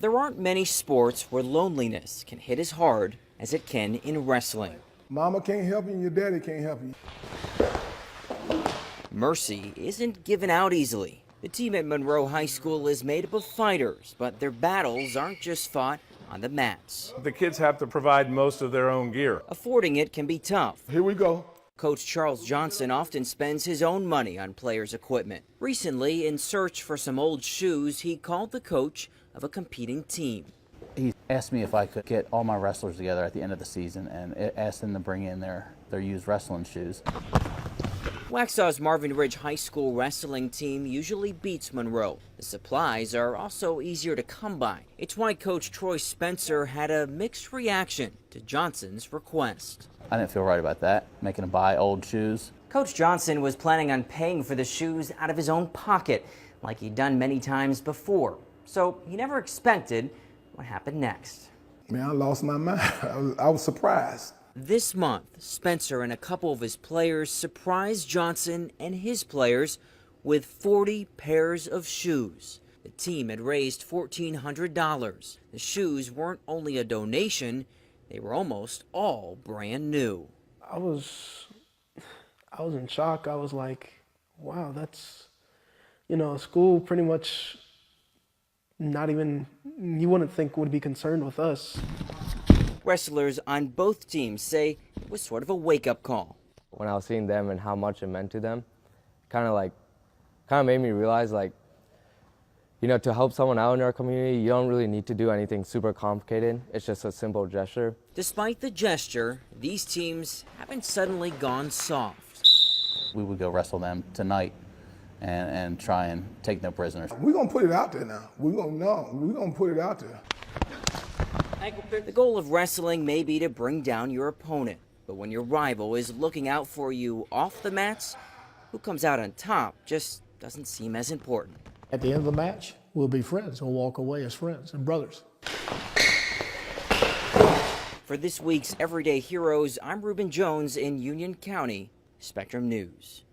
There aren't many sports where loneliness can hit as hard as it can in wrestling. Mama can't help you and your daddy can't help you. Mercy isn't given out easily. The team at Monroe High School is made up of fighters, but their battles aren't just fought on the mats. The kids have to provide most of their own gear. Affording it can be tough. Here we go. Coach Charles Johnson often spends his own money on players' equipment. Recently, in search for some old shoes, he called the coach of a competing team. He asked me if I could get all my wrestlers together at the end of the season and asked them to bring in their used wrestling shoes. Waxhaw's Marvin Ridge High School wrestling team usually beats Monroe. The supplies are also easier to come by. It's why Coach Troy Spencer had a mixed reaction to Johnson's request. I didn't feel right about that, making them buy old shoes. Coach Johnson was planning on paying for the shoes out of his own pocket, like he'd done many times before. So he never expected what happened next. Man, I lost my mind. I was surprised. This month, Spencer and a couple of his players surprised Johnson and his players with 40 pairs of shoes. The team had raised $1,400. The shoes weren't only a donation, they were almost all brand new. I was in shock. I was like, wow, that's, school pretty much not even, you wouldn't think would be concerned with us. Wrestlers on both teams say it was sort of a wake-up call. When I was seeing them and how much it meant to them, kind of made me realize, to help someone out in our community, you don't really need to do anything super complicated. It's just a simple gesture. Despite the gesture, these teams haven't suddenly gone soft. We would go wrestle them tonight and try and take no prisoners. We're going to put it out there now. We're going to put it out there. The goal of wrestling may be to bring down your opponent, but when your rival is looking out for you off the mats, who comes out on top just doesn't seem as important. At the end of the match, we'll be friends. We'll walk away as friends and brothers. For this week's Everyday Heroes, I'm Reuben Jones in Union County, Spectrum News.